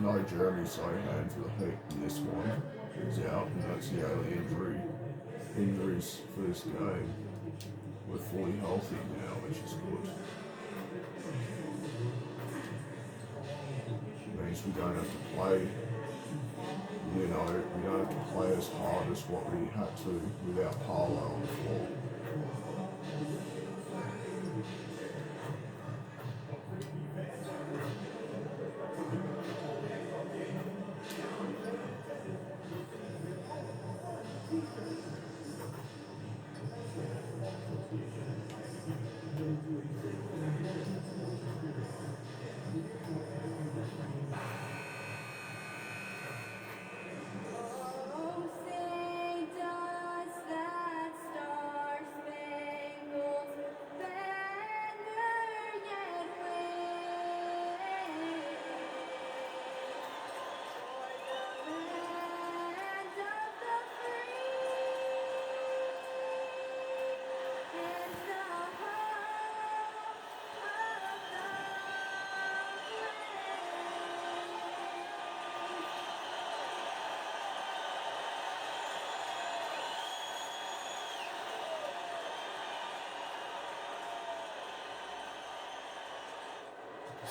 No, Jeremy Sohan for the Heat in this one is out, and that's the only injury. Injuries first game. We're fully healthy now, which is good. Means we don't have to play, we don't have to play as hard as what we had to without Parlo on the floor.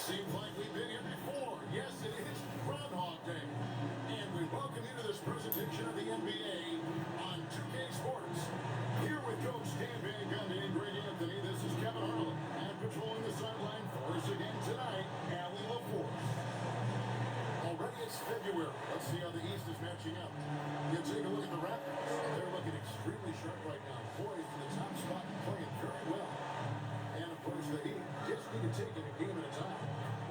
Seems like we've been here before. Yes, it is Groundhog Day. And we welcome you to this presentation of the NBA on 2K Sports. Here with Coach Dan Van Gundy and Greg Anthony, this is Kevin Harlan. And patrolling the sideline for us again tonight, Allie LaForce. Already it's February. Let's see how the East is matching up. You take a look at the Raptors. They're looking extremely sharp right now. Poised in the top spot and playing very well. And of course, the Heat just need to take it a game at a time.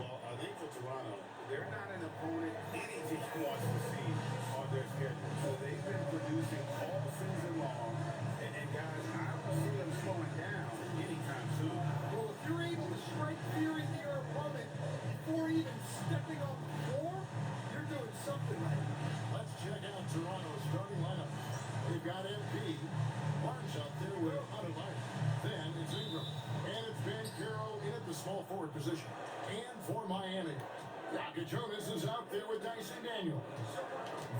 Well, I think for Toronto, they're not an opponent any team wants to see on their schedule. So they've been producing all season long. And guys, I don't see them slowing down anytime soon. Well, if you're able to strike fear into your opponent before even stepping on the floor, you're doing something right. Let's check out Toronto's starting lineup. They've got MP, Barnes out there with Adebayo. Then it's Ingram. And it's Ben Carroll in at the small forward position. And for Miami, Yaka Jonas is out there with Dyson Daniels.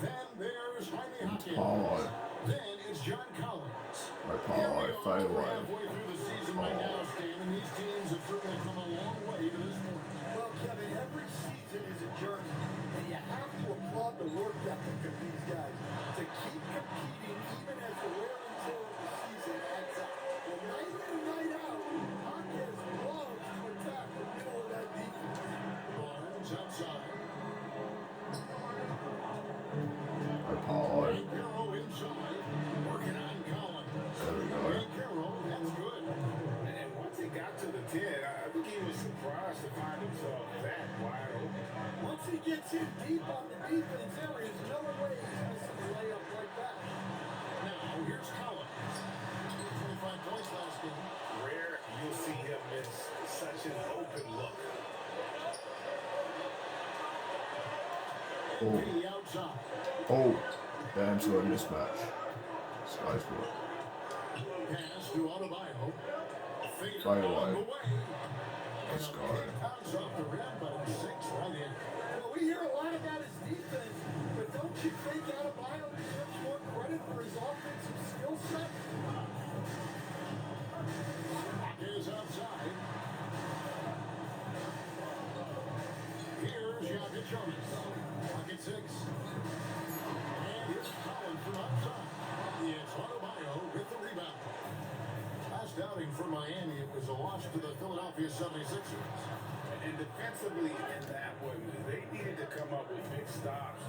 Then there's Jaime Hawkins. Then it's John Collins. Parlo, fade away. Halfway through the season right now, Stan, and these teams have certainly come a long way to this point. Well, Kevin, every season is a journey, and you have to applaud the work ethic of these guys to keep competing even as the wear and tear of the season adds up. Well, night in and night out, Hawkins loves to attack the middle of that defense. Barnes outside. Parlo. Ben Carroll inside. Working on Collins. There we go. Ben Carroll, that's good. And once he got to the 10, I think he was surprised to find himself that wide open. Once he gets in deep on the defense, there is no way he's missing a layup like that. Now, here's Collins. 25 points last game. Rare you'll see him miss such an open look. Oh. The outside. Oh, Bam's got a mismatch. This guy's good. Pass to Adebayo. Fade Fade away. along the way. Let's And go. a bounce off the rim, but it sinks right in. Well, we hear a lot about his defense, but don't you think Adebayo deserves more credit for his offensive skill set? Is outside. Here's Yaka Jonas. Pocket 6. And here's Collins from outside. It's Adebayo with the rebound. Last outing for Miami, it was a loss to the Philadelphia 76ers. And defensively in that one, they needed to come up with big stops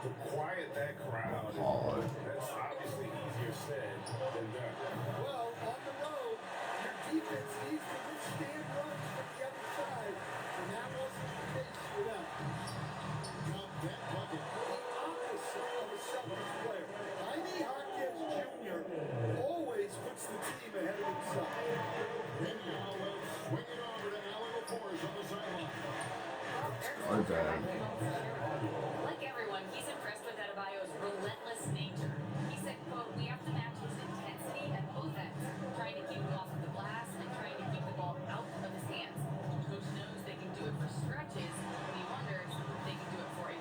to quiet that crowd. Parlo. That's obviously easier said than done. Well, on the road, your defense needs to withstand runs from the other side, and that wasn't the case for them. Got that bucket. The opposite of a Celtics player. Jaime Hawkins Jr. always puts the team ahead of himself. And now we'll swing it over to Allie LaForce on the sideline. Oh, bad. Like everyone, he's impressed with Adebayo's relentless nature. He said, quote, "We have to match his intensity at both ends, trying to keep him off of the glass and trying to keep the ball out of his hands. Coach knows they can do it for stretches, and he wonders if they can do it for a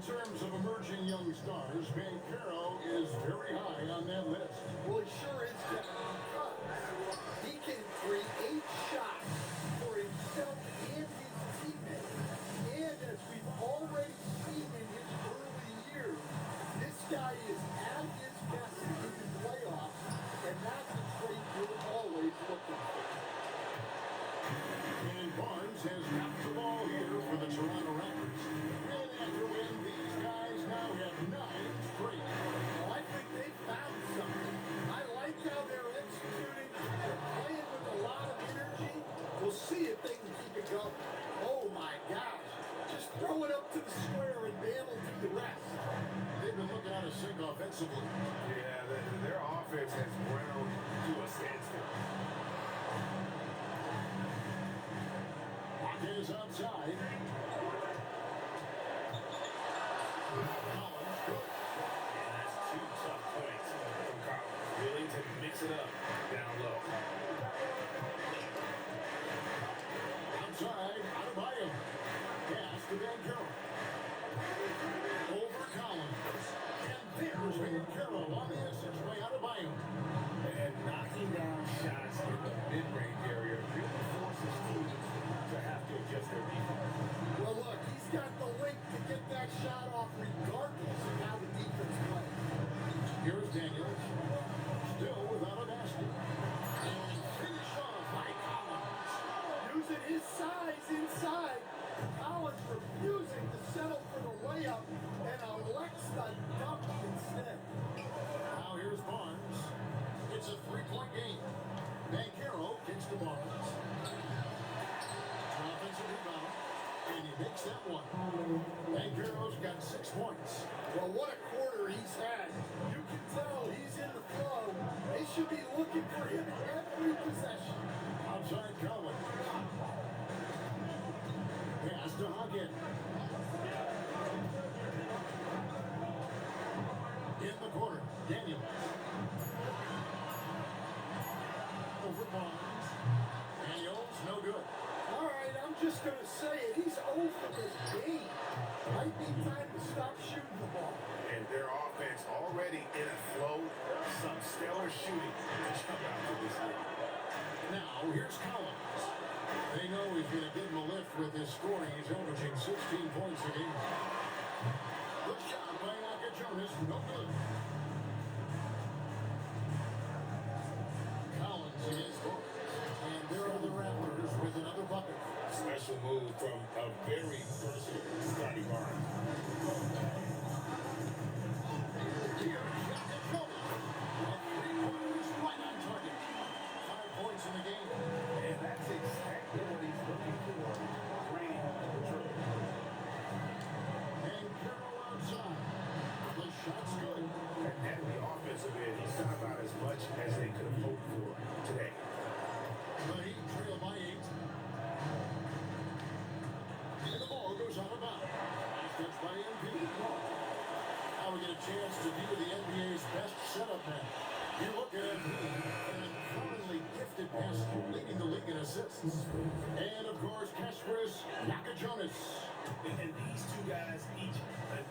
terms of emerging young stars, Banchero is very high on that list. Well, he sure is, Kevin, because he can create shots for himself and his teammates. And as we've already seen in his early years, this guy is at his best in the playoffs, and that's a trait you're always looking for. And Barnes has got the ball here for the Toronto Raptors. Win after win, these guys now have 9 straight. Well, I think they found something. I like how they're executing. They're playing with a lot of energy. We'll see if they can keep it going. Oh my gosh. Just throw it up to the square and Bam will do the rest. They've been looking out of sync offensively. Yeah, their offense has ground to a standstill. Is outside. Collins, good. And that's 2 tough points from Collins. Willing to mix it up down low. Outside, Adebayo. Pass to Banchero. Over Collins. And there's Banchero on the assist by Adebayo. And knocking down shots in the mid-range area really forces teams to have to adjust their defense. Well, look, he's got the length to get that shot off regardless of how the defense plays. Here's Daniels. Still without a basket. And finished off by Collins. Using his size inside, Collins refusing to settle for the layup and elects the dunk instead. Now here's Barnes. It's a 3-point game. Banchero kicks to Barnes. Offensive rebound. And he makes that one. Banchero's got 6 points. Well, what a quarter he's had. You can tell he's in the flow. They should be looking for him every possession. Outside Collins. Pass to Hagen. In the corner, Daniels. Over Barnes. Daniels, no good. All right, I'm just going to say it. He's over this game. Might be time to stop shooting the ball. And their offense already in a flow. Some stellar shooting to jump out to this league. Now, here's Collins. They know he's going to give him a lift with his scoring. He's averaging 16 points a game. Good shot by Jonas, no good. Collins against Barnes. And there are the Raptors with another bucket. Special move from a very versatile Scotty Barnes. Here's Shaka Jonas. And 3 pointers right on target. 5 points in the game. And that's exactly what he's looking for. Great control. And Carroll outside. The shot's good. And at the offensive end, he's done about as much as they could have hoped for today. The Heat trail by 8. And the ball goes out of bounds. Last touch by MP. Now we get a chance to view the NBA's best setup man. You look at MP, an incredibly gifted passer leading the league in assists. And of course, Kasparis Jonas. And these two guys each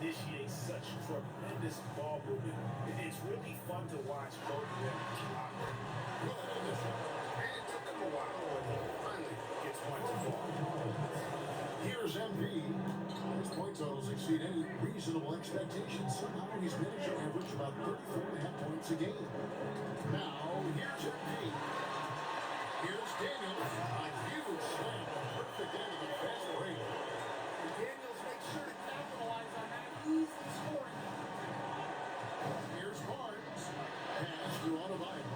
initiate such tremendous ball movement. It's really fun to watch both of them operate. Good initial. And it took them a while, but he finally gets one to fall. Here's MP. His point totals exceed any reasonable expectations. Somehow he's managed to average about 34.5 points a game. Now, here's MP. Here's Daniels. A huge slam. Perfect end of the fast break. Daniels makes sure to capitalize on that easy scoring. Here's Barnes. Pass to Adebayo.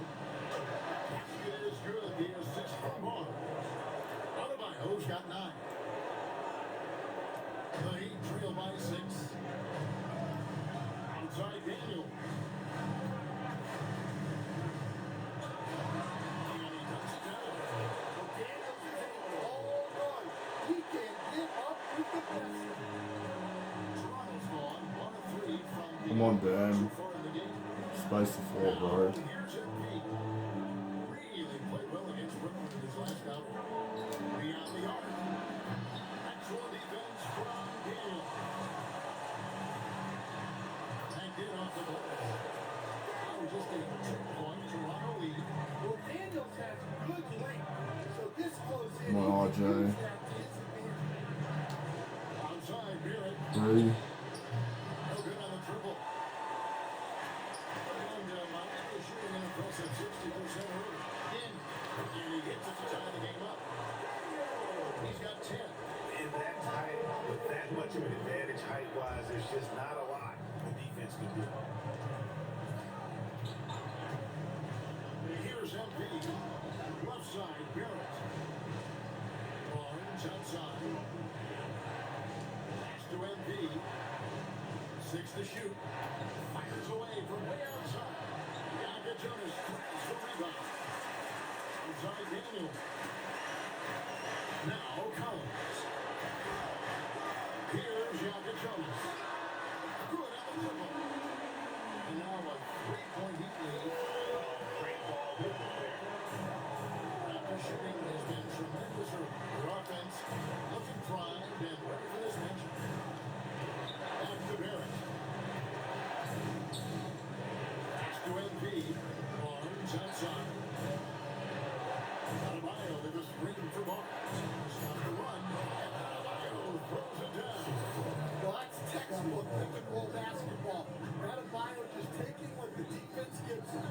Basket is good. He has 6 from Barnes. Adebayo's got 9. The Heat trail by 6. Outside Daniel. And he knocks it down. Well, Daniels is a all run. He can get up with the best. Toronto's gone 1 of 3 from the Come on, Dan. so far in the game. Space the floor, Now, bro. here's MP. Really played well against Brooklyn in his last outing. Beyond the arc. Excellent defense from Daniel. Now just a 2-point Toronto lead. Well, Daniels has good length, so this close in. Come on, RJ. He can use that to his advantage. Outside, Barrett. 3. No good on the triple. And Miami shooting an impressive 60% early. And he hits it to tie the game up. He's got 10. In that tight, with that much of an advantage height-wise, there's just not a lot the defense can do. Here's MP. Left side, Barrett. Barnes outside. Pass to MP. 6 to shoot. Fires away from way outside. Yaka Jonas grabs the rebound. Outside Daniel. Now Collins. Here's Yaka Jonas. Good at the triple. And now a 3-point Heat lead. Great ball movement there. Raptor shooting has been tremendous early. Their offense looking primed and ready for this matchup. Back to Barrett. Pass to MP. Barnes outside. Adebayo with a screen for Barnes. Stop the run. And Adebayo throws it down. Well, that's textbook typical basketball. Adebayo just taking what the defense gives him.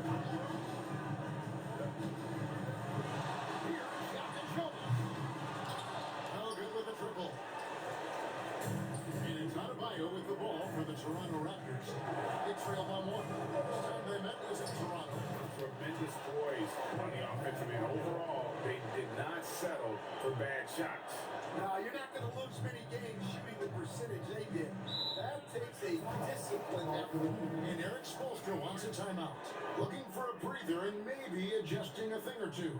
Here's Yaka Jonas. No good with the triple. And it's Adebayo with the ball for the Toronto Raptors. They trail by 1. First time they met was in Toronto. Tremendous poise on the offensive end. Overall, they did not settle for bad shots. Now, you're not going to lose many games shooting the percentage they did. That takes a disciplined effort. And Eric Spoelstra wants a timeout. Looking for a breather and maybe adjusting a thing or two.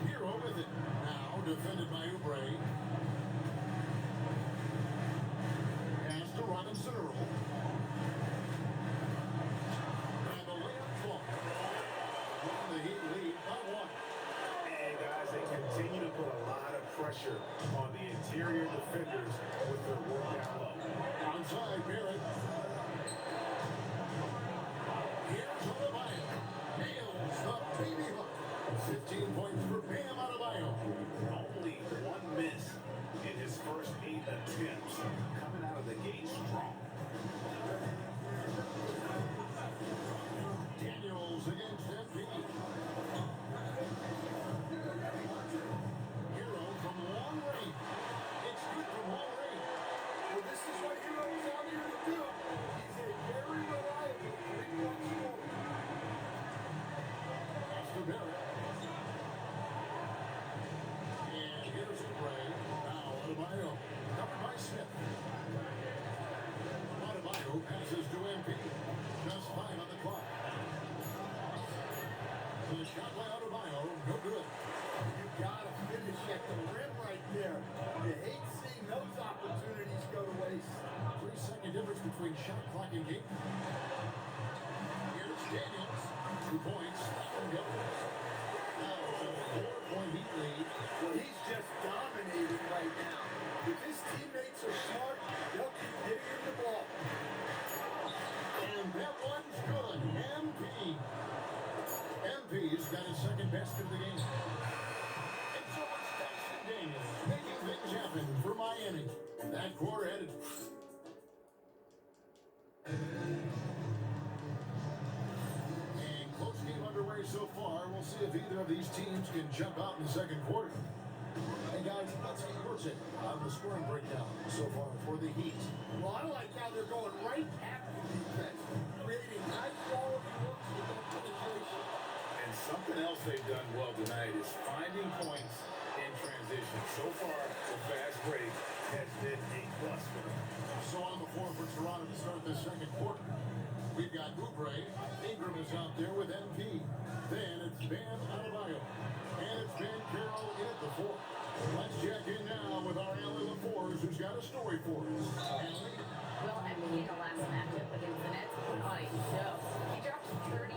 Hero with it. Now defended by Oubre. Pass to Robinson Earl. And the layup clock. The Heat lead by 1. And guys, they continue to put a lot of pressure on the interior defenders with their work down low. Outside Barrett. Here's Adebayo. Nails the baby hook. 15 points for Bam Adebayo. Only 1 miss in his first 8 attempts. Coming out of the gate strong. Daniels against MP. Hero from long range. It's good from long range. Well, this is what Hero's out here to do. He's a very reliable three-point scorer. Pass to Barrett. And here's Oubre. Now Adebayo. Covered by Smith. Adebayo passes to MP. Just 5 on the clock. The shot by Adebayo. No good. You gotta finish at the rim right there. You hate seeing those opportunities go to waste. 3-second difference between shot clock and game. Daniels, 2 points. Stephen Gilbert. Now it's a 4-point Heat lead. Well, he's just dominating right now. If his teammates are smart, they'll keep getting him the ball. And that one's good. MP's got his second best of the game. And so it's Dyson Daniels making things happen for Miami. That quarter headed. And close game underway so far. We'll see if either of these teams can jump out in the second quarter. Hey guys, let's get your take on the scoring breakdown so far for the Heat. Well, I like how they're going right after the defense, creating high-quality looks with their penetration. And something else they've done well tonight is finding points in transition. So far, the fast break has been a plus for them. So on the floor for Toronto to start the second quarter. We've got Oubre. Ingram is out there with MP. Then it's Bam Adebayo. And it's Ben Carroll in at the 4. Let's check in now with our Allie LaForce, who's got a story for us. Allie? Well, MP in the last matchup against the Nets put on a show. He dropped 35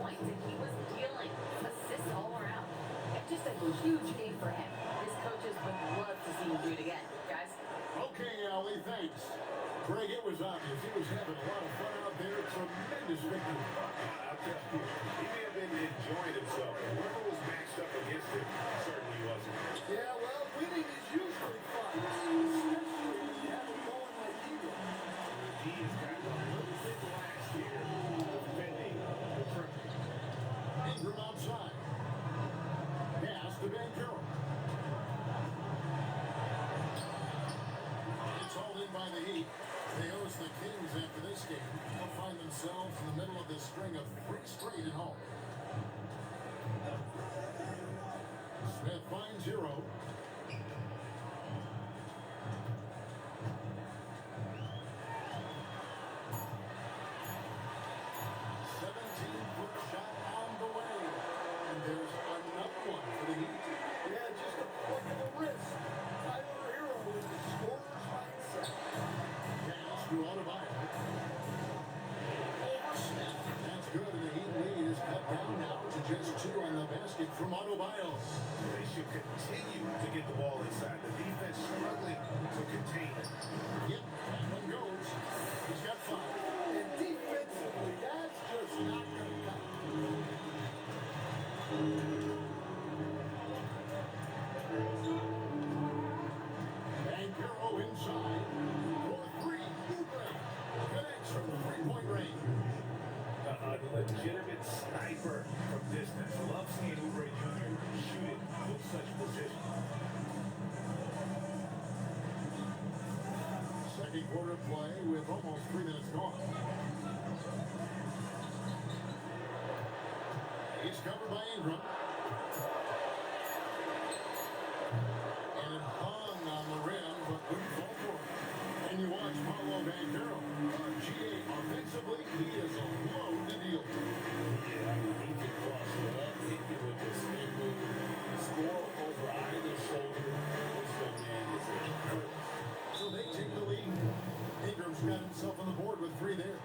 points and he was dealing assists all around. It's just a huge game for him. His coaches would love to see him do it again. Guys? Okay, Allie, thanks. Greg, it was obvious. He was having a lot of fun out there. Tremendous victory. I'll tell you, he may have been enjoying himself. Whoever was matched up against him certainly wasn't. Yeah, well, winning is usually fun, especially when you have it going like he did. He has gotten a little bit lax here defending the triple. Ingram outside. Pass to Ben Carroll. It's all in by the Heat. They host the Kings after this game. They'll find themselves in the middle of this string of 3 straight at home. Smith finds Hero. Foot shot on the way. And there's another one for the Heat. Yeah, just a flick of the wrist. Tyler Hero with the scorer's mindset. Pass to Adebayo. Overstep. That's good, and the Heat lead is cut down now to just 2 on the basket from Adebayo. They should continue to get the ball inside. The defense struggling to contain it. Yep, that one goes. He's got 5. And defensively, that's just not going to cut. And Carroll inside. For 3. Oubre connects from the 3-point range. A legitimate sniper from distance. Love seeing Oubre Jr. shoot it with such precision. Second quarter play with almost 3 minutes gone. He's covered by Ingram. And it hung on the rim, but couldn't fall for it. And you watch Paolo Banchero. GA offensively, he is a loaded deal. Yeah, he can cross it up, hit you with the spin move, score over either shoulder. This young man is incredible. So they take the lead. Ingram's got himself on the board with 3 there.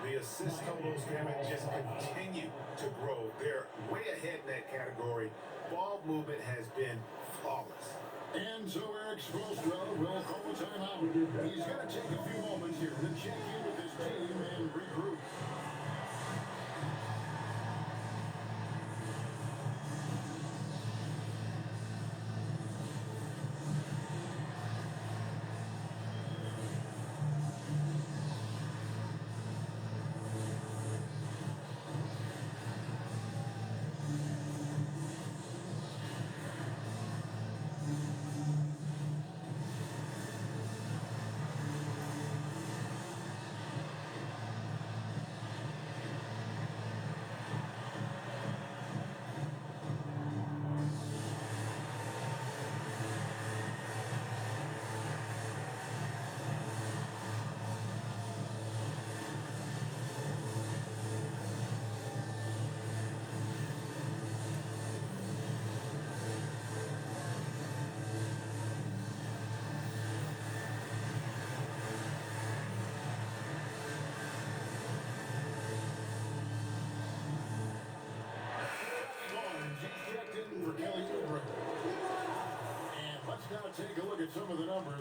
The assist totals, Kevin, just continue to grow. They're way ahead in that category. Ball movement has been flawless. And so Eric Spoelstra will call a timeout. He's going to take a few moments here to check in with his team and regroup.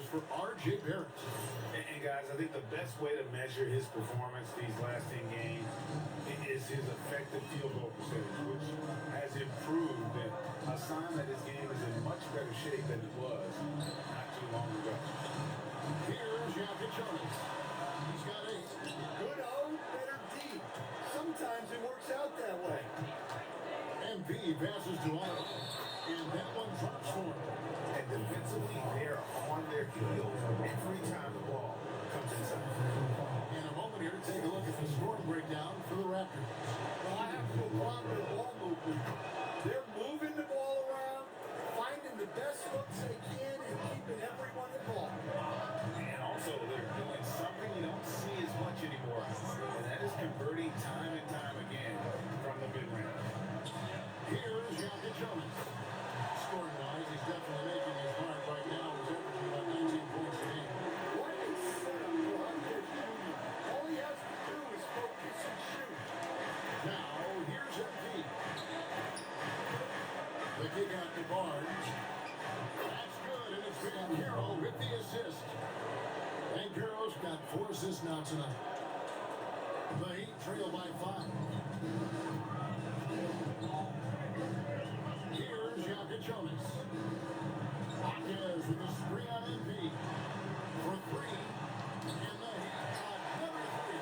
is for R.J. Barrett. And guys, I think the best way to measure his performance these last 10 games is his effective field goal percentage, which has improved, and a sign that his game is in much better shape than it was not too long ago. Here's Jokic Jonas. He's got 8. Good O, better D. Sometimes it works out that way. MP passes to Otto. And that one drops for him. And defensively, they're on their heels every time the ball comes inside. In a moment here, take a look at the scoring breakdown for the Raptors. Well, I have to applaud their ball movement. They're moving the ball around, finding the best looks they can, and keeping everyone involved. And also, they're doing something you don't see as much anymore, and that is converting time and time again from the mid-range. Here's Jokic Jonas. Scoring-wise, he's definitely making his mark right now. He's averaging about 19 points a game. What a setup for Hernandez Jr. All he has to do is focus and shoot. Now, here's MP. The kick out to Barnes. That's good, and it's been Carroll with the assist. And Carroll's got 4 assists now tonight. The Heat trail by 5. Here's Jokic Jonas. Hawkins with the screen on MP. For 3. And the Heat got another 3.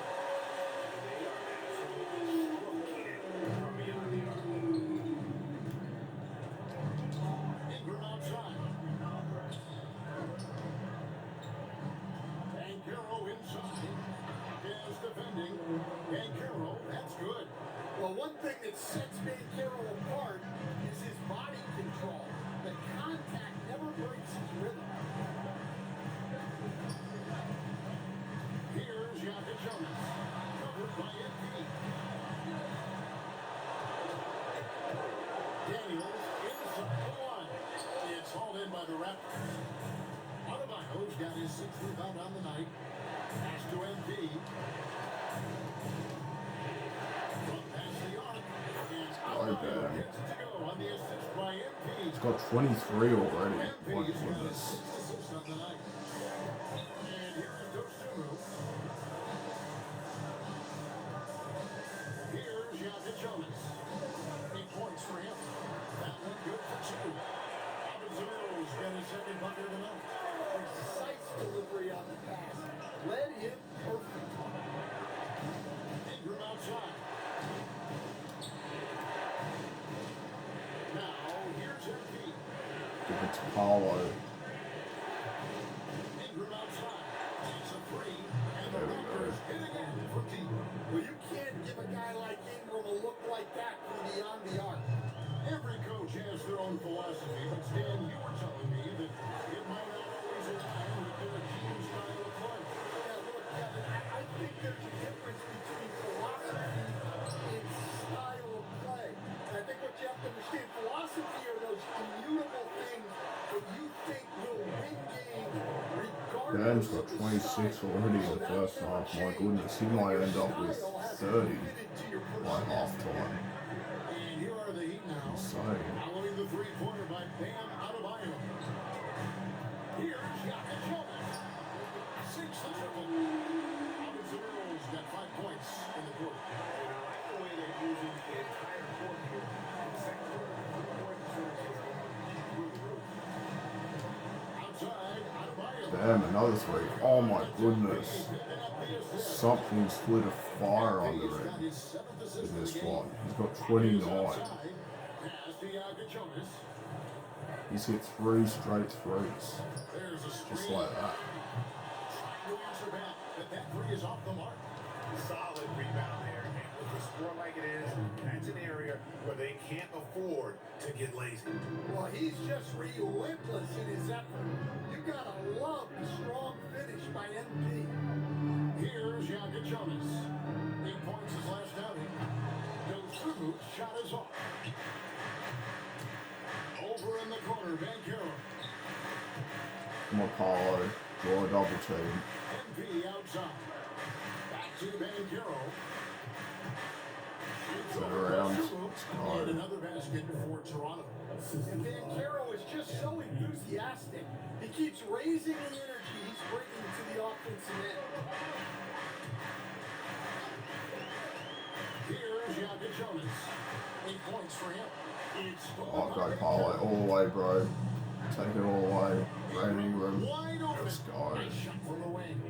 They are absolutely stroking it from beyond the arc. Ingram outside. And Carroll inside. Hawkins defending. And Carroll, that's good. Well, one thing that sets Carroll apart is his body control. The contact never breaks his rhythm. Here's Jokic Jonas. Covered by MP. Daniels inside the line. It's hauled in by the Raptors. Adebayo's got his 6th rebound on the night. Pass to MP. From past the arc. And Adebayo gets it to go on the assist by MP. He's got 23 already. My MP's got goodness. 6 assists on the night. And here is Dosunmu. Here's Jokic Jonas. 8 points for him. That one good for 2. Adebayo's got his 2nd bucket of the night. Precise delivery on the pass. Led him perfect. Ingram outside. Now, here's MP. Give it to Paolo. Ingram outside. Takes a 3. And the There we go. Raptors hit again for deep. Well, you can't give a guy like Ingram a look like that from beyond the arc. Every coach has their own philosophy, but Stan, you were telling me that it might not always align with their team style of play. Yeah, look, Kevin, I think there's a difference between philosophy and style of play. And I think what you have to understand, philosophy are those immutable things that you think will win games regardless Dan's got of the 26 style. already in So the that first never half. My changes. goodness, he might end up with Style has to 30 be fitted to your by personality. half time. And here are the Heat now. Insane. Following the three-pointer by Bam Adebayo. Here's Jokic Jonas. 6 the triple. Adebayo's got 5 points in the quarter. And I like the way they're using the entire court here in the second quarter. Three-point percentage is going through the roof. Outside, Adebayo. Damn, another 3. Oh my goodness. Picking up the assist. Something's lit a fire under He's got him his 7th assist in of this the game. one. He's got He's 29. outside. Pass to Jokic Jonas. He's hit 3 straight threes. There's a screen. Just like that. Trying to answer back, but that 3 is off the mark. Solid rebound there. And with the score like it is, that's an area where they can't afford to get lazy. Well, he's just relentless in his effort. You gotta love the strong finish by MP. Here's Jokic Jonas. 8 points his last outing. Dosunmu's shot is off. Over in the corner, Van Carroll. Come on, Paolo. Draw a double team. MP outside. Back to Van Carroll. Turn around. And another basket for Toronto. And Banchero is just so enthusiastic. He keeps raising the energy he's bringing to the offensive end. Here's Jakob Jonas. 8 points for him. It's Oh, great highlight all the way, bro. Take it all the way. Brandon Ingram. wide open. Let's go. Nice shot from the wing.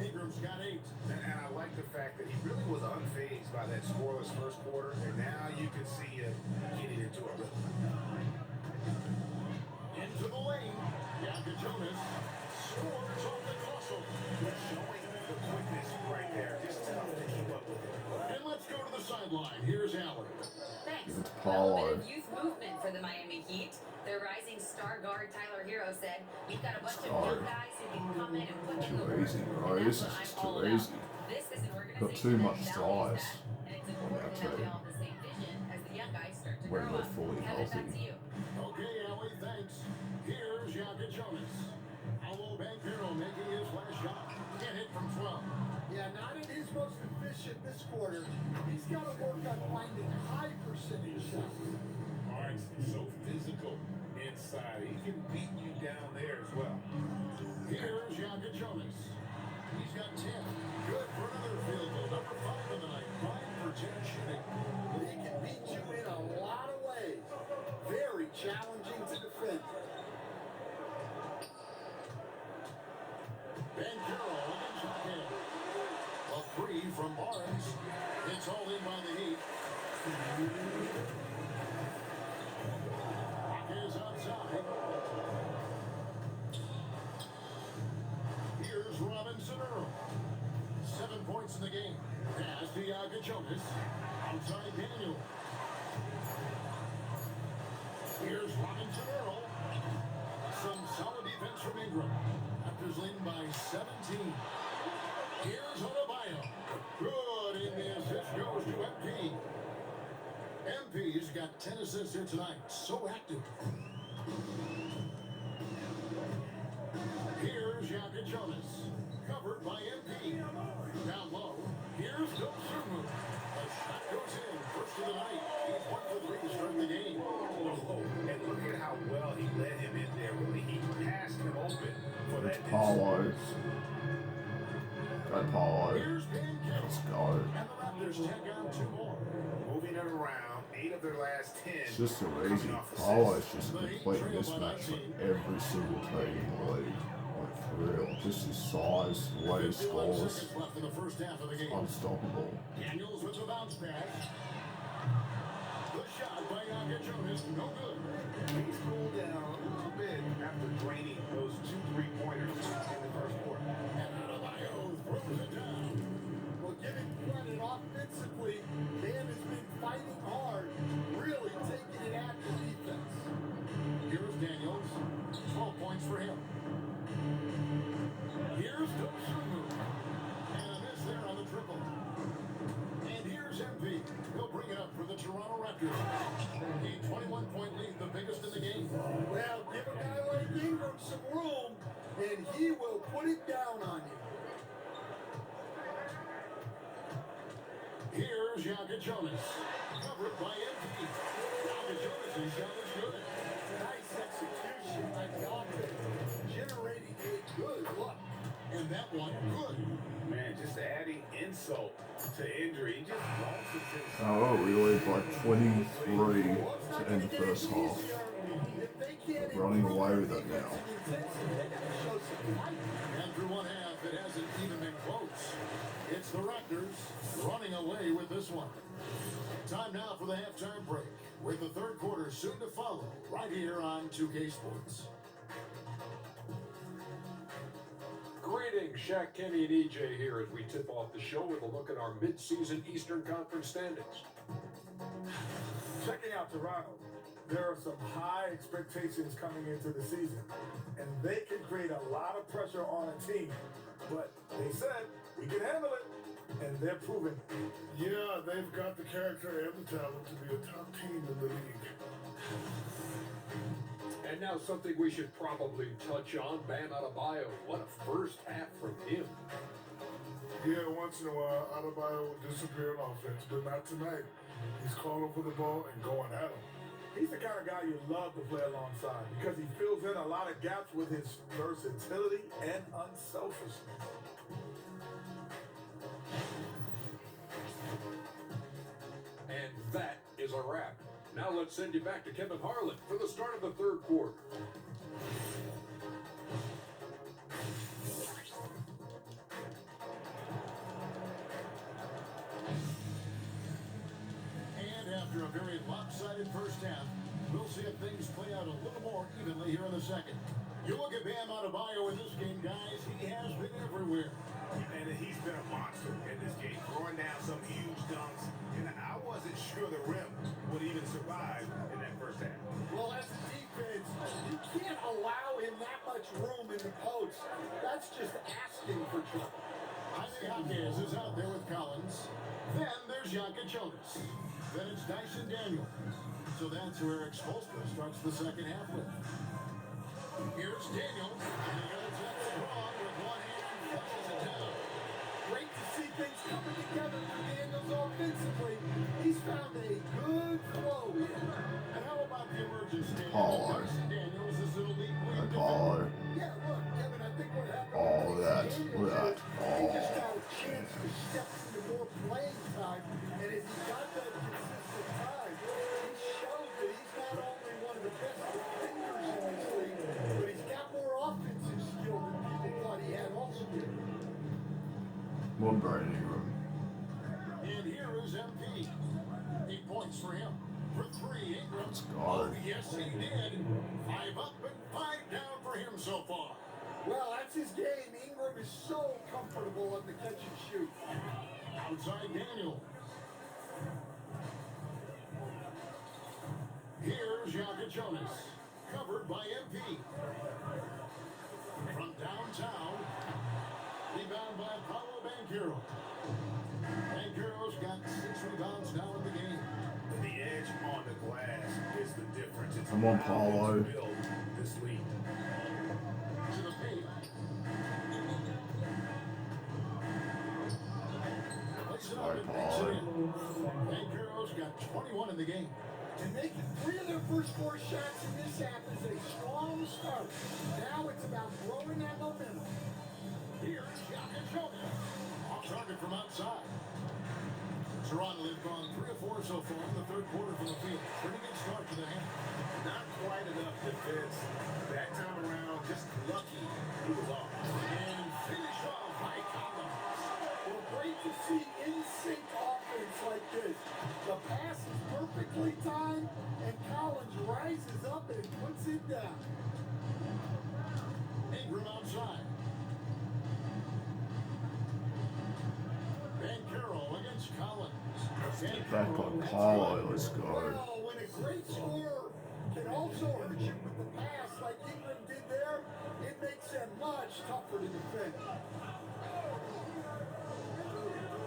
Ingram's got 8. And I like the fact that he really was unfazed by that scoreless first quarter, and now you can see him getting into a rhythm. Into the lane. Jakob Jonas scores off the crossover. Showing the quickness right there, just tough to keep up with it. And let's go to the sideline. Here's Allen. Thanks. It's A little Paulo. bit of youth movement for the Miami Heat. Their rising star guard Tyler Hero said, "We've got a bunch of young guys who can come in and put in the Too work." easy, bro. And This that's is what just I'm all too about. easy. This is an organization Got too much that values size that, and it's on important that that they team. all have the same vision as the young guys start to When grow they're up. fully Kevin, back healthy. to you. Okay, Allie, thanks. Here's Jakob Jonas. Paulo Banchero making his last shot. Get hit from 12. Yeah, not in his most efficient this quarter. He's got to work on finding high percentage shots. Barnes is so physical inside. He can beat you down there as well. Here's Jakob Jonas. He's got 10. Good for another field goal. Number 5 of the night. 5 for 10 shooting. He can beat you in a lot of ways. Very challenging to defend. Banchero against Jakob. A 3 from Barnes. It's all in by the Heat. Is outside. Here's Robinson Earl. 7 points in the game. Pass to Jakob Jonas. Outside Daniel. Here's Robinson Earl. Some solid defense from Ingram. Raptors leading by 17. Here's Adebayo. Good, and the assist goes to MP. MP's got 10 assists here tonight. So active. Here's Jakob Jonas. Covered by MP. Down low. Here's Dosunmu. A shot goes in. First of the night. He's 1 for 3 to start the game. Oh, and look at how well he led him in there. Really, he passed him open for that. It's Paulo. Go Paulo. Here's Banchero. Let's go. And the Raptors take on 2 more. Moving it around, 8 of their last 10. It's just too easy. coming off assists. Paulo's just a complete mismatch for every single team in the league. Like, for real. Just his size, the way he 51 scores. seconds left in the first half of the game. Unstoppable. Daniels with the bounce pass. The shot by Jakob Jonas, no good. He's cooled down a little bit after draining those 2 3-pointers in the first quarter. And Adebayo throws it down. Well, give him credit offensively. Dan has been fighting hard, really taking it at the defense. Here's Daniels, 12 points for him. Here's Dosunmu. And a miss there on the triple. And here's MP. He'll bring it up for the Toronto Raptors. A 21-point lead, the biggest in the game. Well, give a guy like Ingram some room, and he will put it down on you. Here's Jakob Jonas. Covered by MP. Jakob Jonas' shot is good. Nice execution by the offense, generating a good look. And that one, good. Man, just adding insult to injury. He just lost his sense. Oh, we lead by 23 to end the first half. Running away with it now. And through one half, it hasn't even been close. It's the Raptors running away with this one. Time now for the halftime break, with the third quarter soon to follow, right here on 2K Sports. Greetings, Shaq, Kenny, and EJ here as we tip off the show with a look at our mid-season Eastern Conference standings. Checking out Toronto, there are some high expectations coming into the season, and they can create a lot of pressure on a team. But they said, we can handle it, and they're proving it. Yeah, they've got the character and the talent to be a top team in the league. And now something we should probably touch on, Bam Adebayo. What a first half from him. Yeah, once in a while, Adebayo will disappear on offense, but not tonight. He's calling for the ball and going at him. He's the kind of guy you love to play alongside because he fills in a lot of gaps with his versatility and unselfishness. And that is a wrap. Now let's send you back to Kevin Harlan for the start of the third quarter. And after a very lopsided first half, we'll see if things play out a little more evenly here in the second. You look at Bam Adebayo in this game, guys, he has been everywhere. And he's been a monster in this game, throwing down some huge dunks. And I wasn't sure the rim would even survive in that first half. Well, as a defense, you can't allow him that much room in the post. That's just asking for trouble. Jaime Jaquez is out there with Collins. Then there's Yaka Jonas. Then it's Dyson Daniel. So that's where Eric Spoelstra starts the second half with. Here's Daniel. And he goes up strong with one hand and flushes it down. Great to see things coming together for Daniels offensively. He's found a good flow here. And how about the emergence stand? Pollard. Dyson Daniels is an elite wing Like defender. Pollard. Yeah, look, Kevin, I think what happened All with that. Daniels Look at that. is he just Oh. got a chance to step into more playing time, and as he got that consistent time, he showed that he's not only one of the best defenders in this league, but he's got more offensive skill than people thought he had also. One Brandon Ingram. And here is MP. 8 points for him. For 3, Ingram. Scarred. Oh, yes, he did. 5 up and 5 down for him so far. Well, that's his game. Ingram is so comfortable on the catch and shoot. Outside Daniel. Here's Yaka Jonas. Covered by MP. From downtown. Rebound by Paolo Banchero. Banchero's got 6 rebounds now in the game. The edge on the glass is the difference. It's Come on, allowed Paulo. him to build this lead. To the paint. Puts it up Sorry, and makes it Paul. in. Banchero's got 21 in the game. And making 3 of their first 4 shots in this half is a strong start. Now it's about growing that momentum. Here's Yaka Jonas. Off target from outside. Toronto have gone 3 of 4 so far in the third quarter from the field. Pretty good start to the half. Not quite enough defense. That time around, just lucky he was off. And finish off by Collins. Well, great to see in-sync offense like this. The pass is perfectly timed, and Collins rises up and puts it down. Ingram outside. Banchero against Collins. Back on Paulo is guard. Well, when a great scorer can also hurt you with the pass like Ingram did there, it makes them much tougher to defend.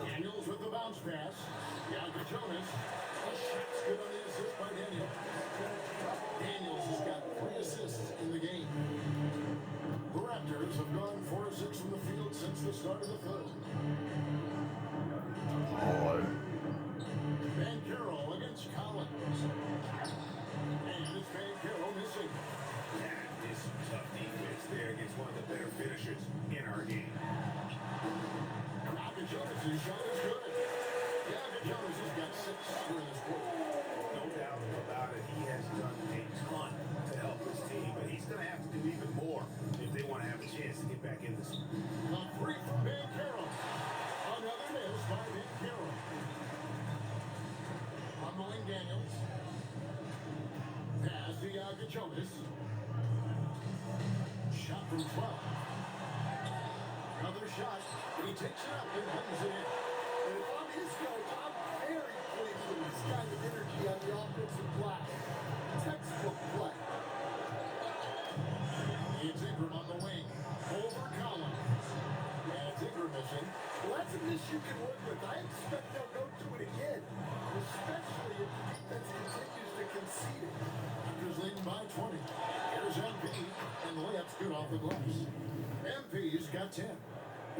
Daniels with the bounce pass. Yaka Jonas. A shot's good on the assist by Daniels. Daniels has got 3 assists in the game. The Raptors have gone 4 of 6 from the field since the start of the third. Paulo. Banchero against Collins. And it's Banchero missing. That is some tough defense there against one of the better finishers in our game. Yaka Jonas' shot is good. Yaka Jonas has got 6 here in this quarter. No doubt about it. He has done a ton to help his team, but he's going to have to do even more if they want to have a chance to get back in this. A 3 from Banchero. Another miss by Banchero. On the wing, Daniels. Pass to Yaka Jonas. Shot from 12. Another shot. He takes it up and brings it in. And if I'm his coach, I'm very pleased with this kind of energy on the offensive glass. Textbook play. It's Ingram on the wing. Over Collins. That's Ingram missing. Well, that's a miss you can work with. I expect they'll go to it again, especially if the defense continues to concede it. Raptors leading by 20. Here's MP, and the layup's good off the glass. MP's got 10.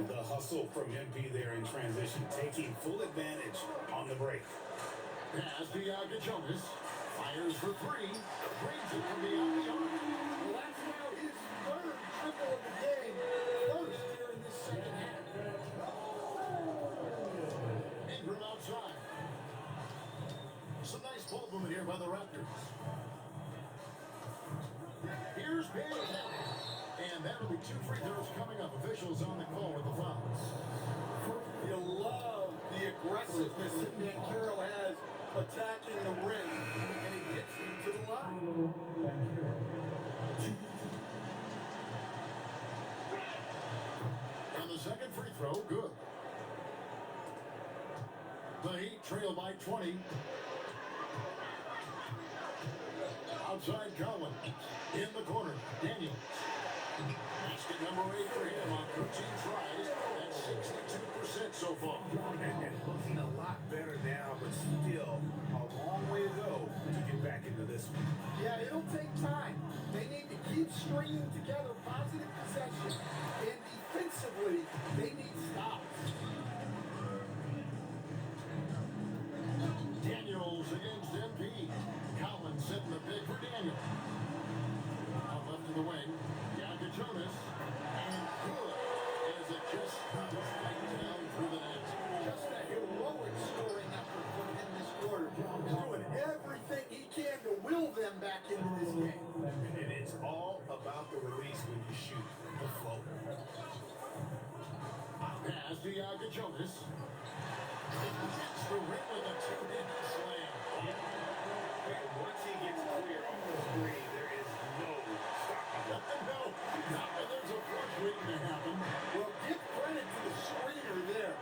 The hustle from MP there in transition, taking full advantage on the break. Pass to Jonas. Fires for three. Brings it from beyond the arc. Well, that's now his third triple of the game. First here in this second half. Ingram outside. Some nice ball movement here by the Raptors. Here's Ben Kelly. And that'll be 2 free throws coming up. Officials on the call with the fouls. You love the aggressiveness that Banchero has attacking the rim, and he gets him to the line. And the second free throw, good. The Heat trail by 20. Outside Cowan. In the corner, Daniels. Basket number 8 for him on 13 tries. That's 62% so far. And looking a lot better now, but still a long way to go to get back into this one. Yeah, it'll take time. They need to keep stringing together positive possession, and defensively, they need stops. Daniels against MP. Collins setting the pick for Daniels. Out left to the wing. Jonas. And good. As it just comes right down through the net. Just a heroic scoring effort from him this quarter. He's doing everything he can to will them back into this game. And it's all about the release when you shoot the float. Pass to Jonas. Hits the rim with a two-hit slam. And once he gets clear off the screen, there is no stopping him. No, not when there's a flush waiting to happen. Well, give credit to the screener there.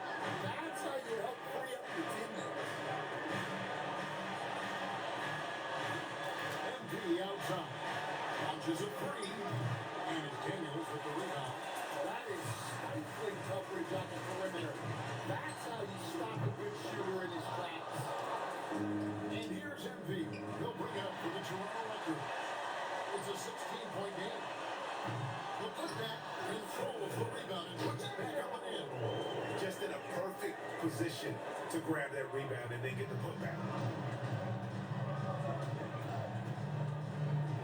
That's how you help free up your teammates. MP outside. Launches a three. And it's Daniels with the rebound. That is stifling coverage on the perimeter. That's how you stop a good shooter in his tracks. And here's MP. He'll bring it up for the Toronto Raptors. It's a 16-point game. The putback controls the rebound and puts it back up and in. Just in a perfect position to grab that rebound and then get the putback.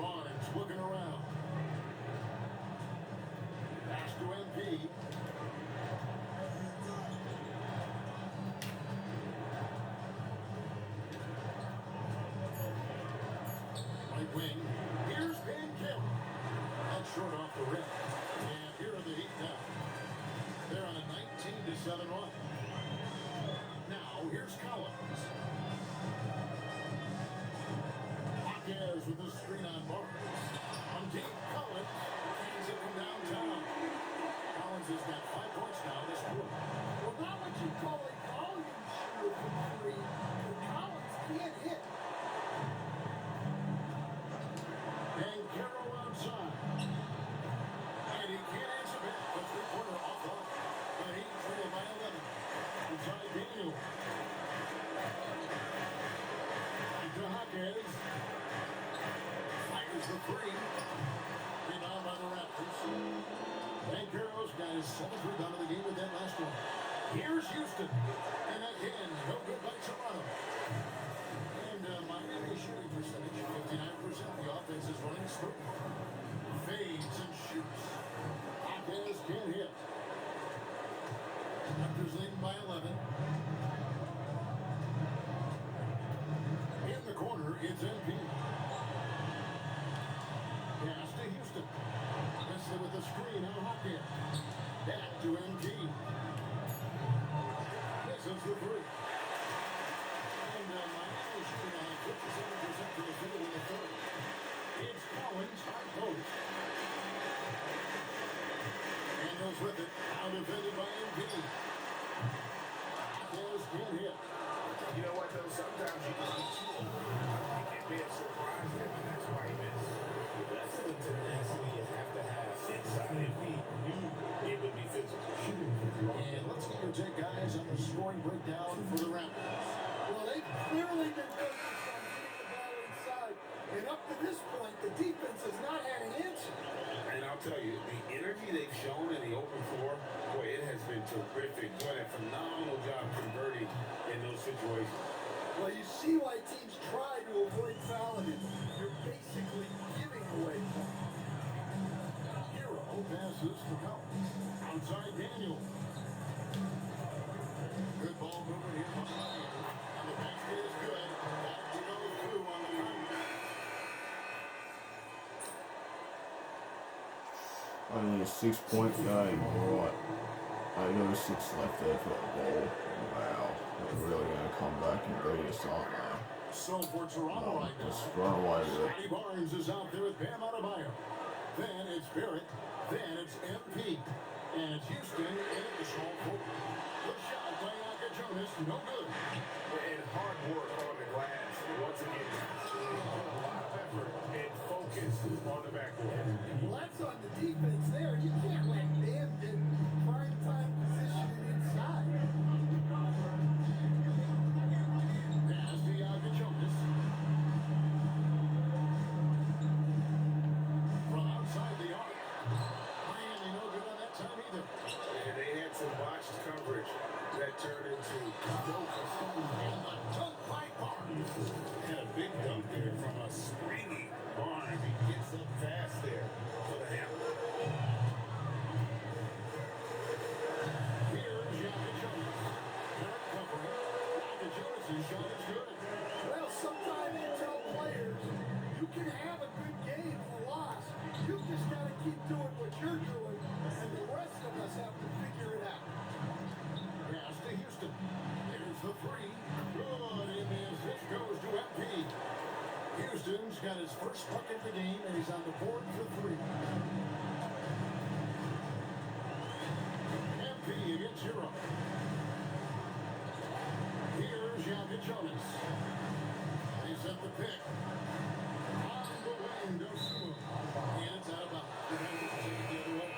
Barnes looking around. Pass to MP. Right wing. Here's Ben Kelly. That's short off the rim. And here are the Heat now. They're on a 19-7 run. Now, here's Collins. Hawkins with the screen on Barnes. On deep, Collins hangs it from downtown. Collins has got 5 points now this quarter. Well, not what you call a volume shooter from three, but Collins can't hit. And Carroll outside. And he can't answer back. The three-pointer off off. The Heat trail by 11. Inside Daniel. To Hawkins. Fires the three. Rebound by the Raptors. And Carroll's got his 7th rebound of the game with that last one. Here's Houston. And again, no good by Toronto. And Miami shooting percentage, 59%. The offense is running smooth. Fades and shoots. Hawkins can't hit. Raptors leading by 11. In the corner, it's MP. Pass to Houston. Wesley with the screen on Hawkins. Back to MP. Misses the three. And Miami shooting on 57% for the field in the third. It's Collins, high post. Daniels with it. Now defended by MP. Hawkins can't hit. You know what, though? Sometimes you can be too open. You can be a surprise him, and that's why he missed. That's the tenacity you have to have inside. If he knew it would be physical. And let's get your take, guys, on the scoring breakdown for the Raptors. Well, they've clearly been focused on getting the ball inside. And up to this point, the defense has not had an answer. And I'll tell you, the energy they've shown in the open floor, boy, it has been terrific. Doing a phenomenal job converting in those situations. Well, you see why teams try to avoid fouling him. You're basically giving away. Hero passes to Collins. Outside Daniel. Good ball movement here by Miami. And the basket is good. Back to those two on the front. Only a 6-point game, alright. 8:06 left there for the ball. Wow, they're really going to come back and beat us, aren't they? So for Toronto right now, Let's run away with it. Scotty Barnes is out there with Bam Adebayo. Then it's Barrett. Then it's MP. And it's Houston in at the small forward. Good shot by Aka Jonas. No good. And hard work on the glass. Once again, a lot of effort and focus on the backboard. Well, that's on the defense there. You can't let Bam get prime time positioning inside. Pass to Aka Jonas. From outside the arc. Miami no good on that time either. And they had some botched coverage that turned into no And the dunk by Barnes. And a big dunk there from a springy Barnes. He gets up fast there for the hammer. Here's Aka Jonas. Barrett covering. Aka Jonas' shot is good. Well, sometimes you tell players you can have a good game or loss. You just got to keep doing what you're doing, and the rest of us have to figure it out. Pass to Houston. There's the three. Good. And the assist goes to MP. Houston's got his first bucket of the game, and he's on the board for three. MP against Hero. Here's Aka Jonas. They set the pick. On the wing, Dosunmu. And it's out of bounds. The Bengals take it the other way.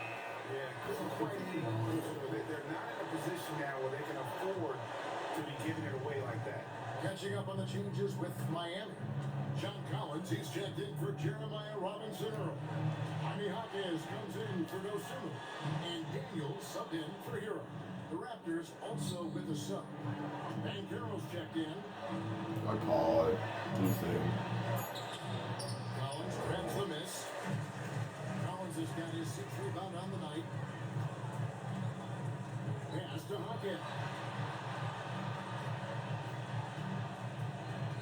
Yeah, couldn't quite hit it. They're not in a position now where they can afford to be giving it away like that. Catching up on the changes with Miami. John Collins, he's checked in for Jeremiah Robinson Earl. Jaime Jaquez comes in for Dosunmu. And Daniels subbed in for Hero. The Raptors also with a sub. Banchero's checked in. Okay, do thing. Collins grabs the miss. Collins has got his 6th rebound on the night. Pass to Jaquez.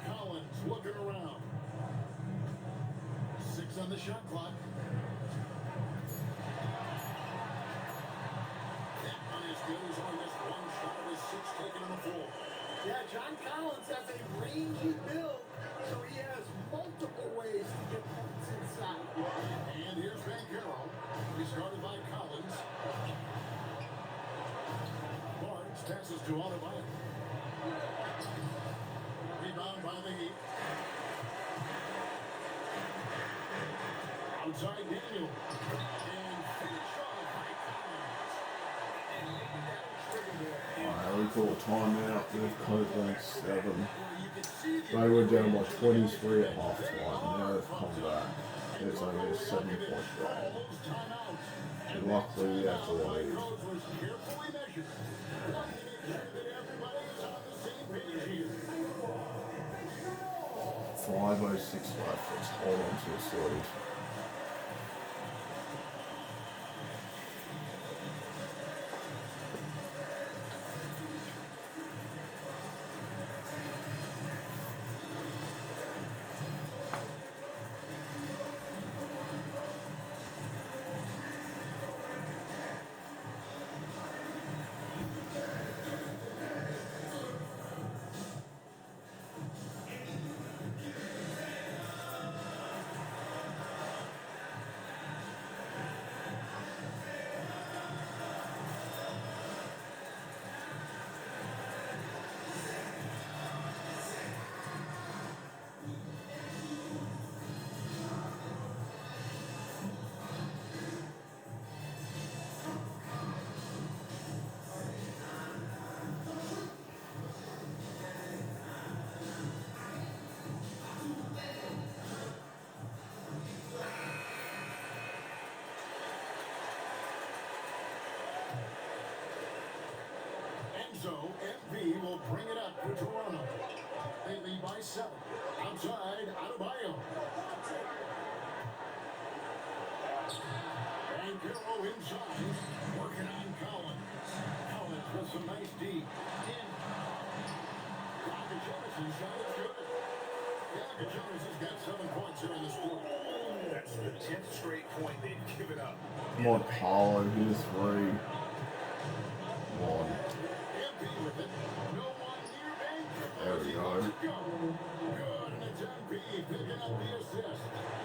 Collins looking around. 6 on the shot clock. That one is good. He's only missed one shot of his 6 taken on the floor. Yeah, John Collins has a rangy build, so he has multiple ways to get points inside. And here's Banchero. He's guarded by Collins. Barnes passes to Adebayo. Rebound by the Heat. Outside Daniel. And finish off by Collins. And maybe that'll trigger the Alright, we call timeout with Cleveland 7. where you can see the They were down by 23 at half time. Now they've come back. It's only a 7-point game. And luckily we have to leave. 5:06 left. Let's hold on to this lead. So MP will bring it up for Toronto. They lead by 7. Outside, Adebayo. And Carroll inside, working on Collins. Collins with some nice D. In. Jonas' shot is good. Jonas has got 7 points here in this quarter. That's the 10th straight point they've given up. Come on, Harlow, here's 3. One. MP with it. No one near bank. There we go. Good, and it's MP picking up the assist.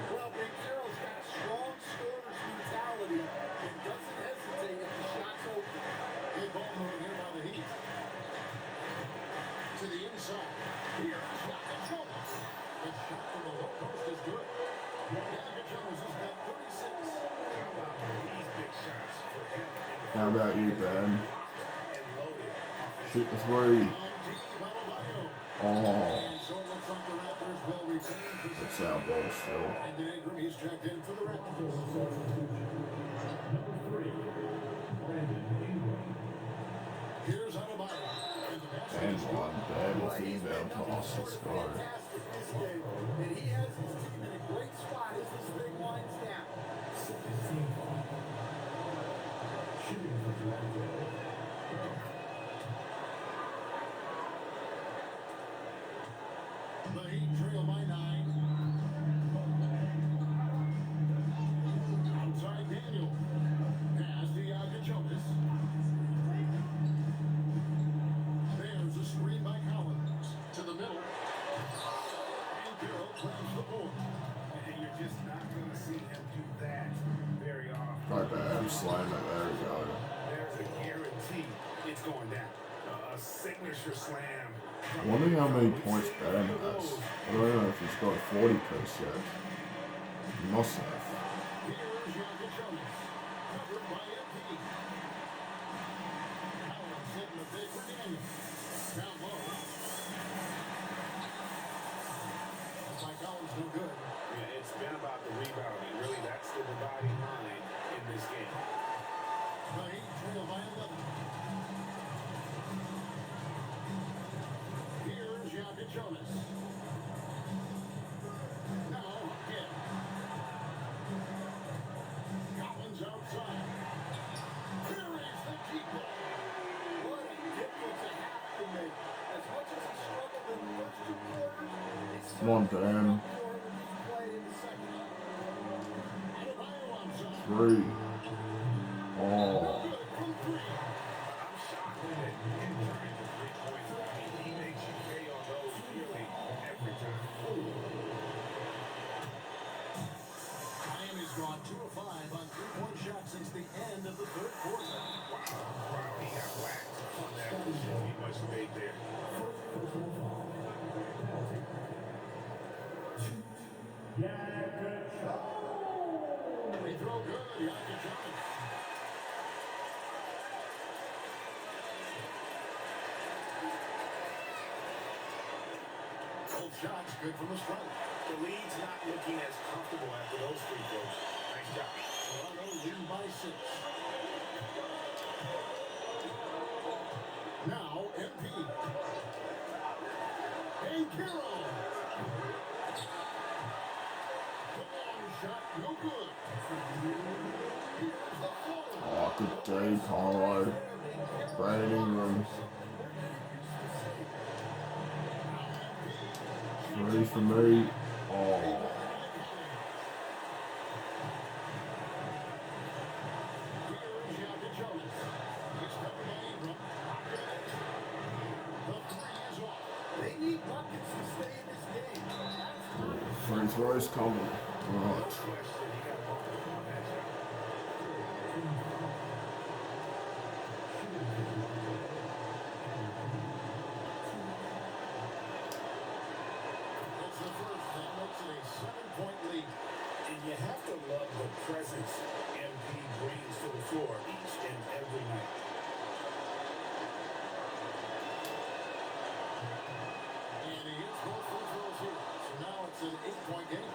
Well, Big Carroll's got a strong scorer's mentality and doesn't hesitate if the shot's open. Good ball moving here by the Heat. To the inside. Here, shot to Jonas. The shot from the low post is good. Jonas has got 36. These big shots for him. How about you, Ben? And loaded. Shoot the 3. Oh, And so it looks like the Raptors will retain possession. it's our ball still. And Ingram, he's checked in for the Raptors. Here's Adebayo. And the basket And is good. one. Ben with the inbound toss. Let's go. Fantastic this game, and he has his team in a great spot as this thing winds down. The Heat trail by 9. Outside Daniel. Pass to Jonas. There's a screen by Collins. To the middle. And Carroll grabs the board. And you're just not going to see him do that very often. Right, Ben. Slam it. There we go. There's a guarantee it's going down. A signature slam. I wonder how many points Ben has. I don't know if he's got a 40 piece yet. He must have. Here's Jonas. Covered by MP. Collins hitting the big for Daniel. Down low. That's like Collins no good. Yeah, it's been about the rebounding. Really, that's the dividing line in this game. The Heat trail by 11. Here's Jonas. Now, again. Collins outside. Buries the key ball. What a difference a half can make. As much as he struggled in the first 2 quarters, it's Come on, Ben. for him to play in the second half. Adebayo outside. 3. Oh. Good from 3. I'm shocked that him trying to 3-point line, he makes you pay on those nearly every time. Miami's gone 2 of 5 on 3-point shots since the end of the 3rd quarter. Wow, he got whacked on that mistake he must have made there. They throw good. Jonas. Both shots good from the strike. The lead's not looking as comfortable after those free throws. Nice job. Toronto leading by 6. Now, MP. And Carroll. The long shot, no good. Here's the floater. Oh, good day, Harlow. Brandon Ingram. 3 for me. Oh. They need buckets to stay in this game. That's Free throws coming. Right. That's the first. That makes it a 7-point lead. And you have to love the presence MP brings to the floor each and every night. And he hits both free throws here. So now it's an 8-point game.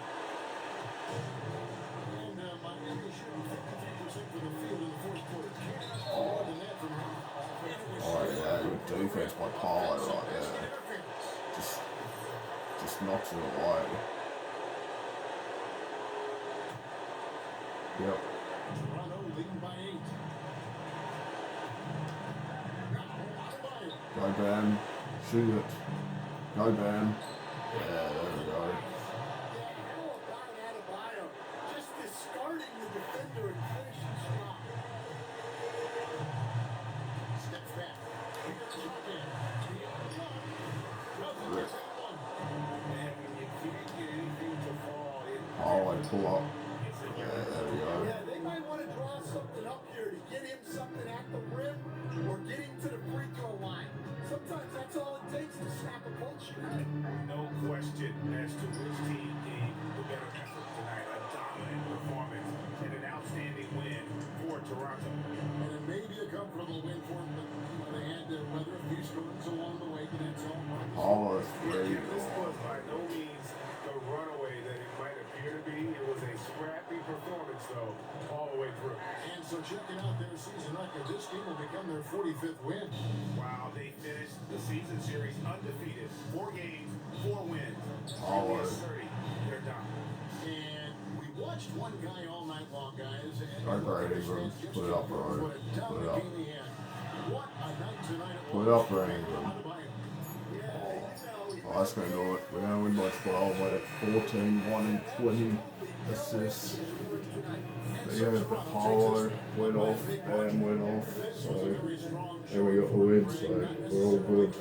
And Miami shooting 53% from the field in the 4th quarter. Can't ask for more than that from him. Oh, yeah, good D defense by Paulo right there. Just knocks it away. Yep. Toronto leading by 8. Go Bam. Shoot it. Go Bam. Yeah, there we go. How about Adebayo just discarding the defender and finishing strong? Steps back. Here's Hawkins. Nothing gets that one. And when you can't get anything to fall, Paulo pull up. it's a Yeah, there we go. Yeah, they might want to draw something up here to get him something at the rim or get him to the free throw line. Sometimes that's all it takes to snap a culture. no question as to which team gave the better effort tonight. A dominant performance and an outstanding win for Toronto. And it may be a comfortable win for them, but they had to weather a few storms along the way, but that's all part of the Paulo Yeah, 3. this was by no means the runaway that it might appear to be. It was a scrappy performance, though, all the way through. And so checking out their season record, this team will become their 45th win. Wow, they finished the season series undefeated. 4 games, 4 wins. All Really right. asserting their dominance. And we watched one guy all night long, guys. And Go Brady, bro. Put it up, bro. What a Put it dominant up. game he had. What a night tonight it was. Put it up, Brady, bro. Adebayo. Oh, that's going to do it. We're going to win by 12. We're at 14, 1 and 20 assists. Yeah, but Paulo went off, Bam went off. So, and we got the win, so we're all good.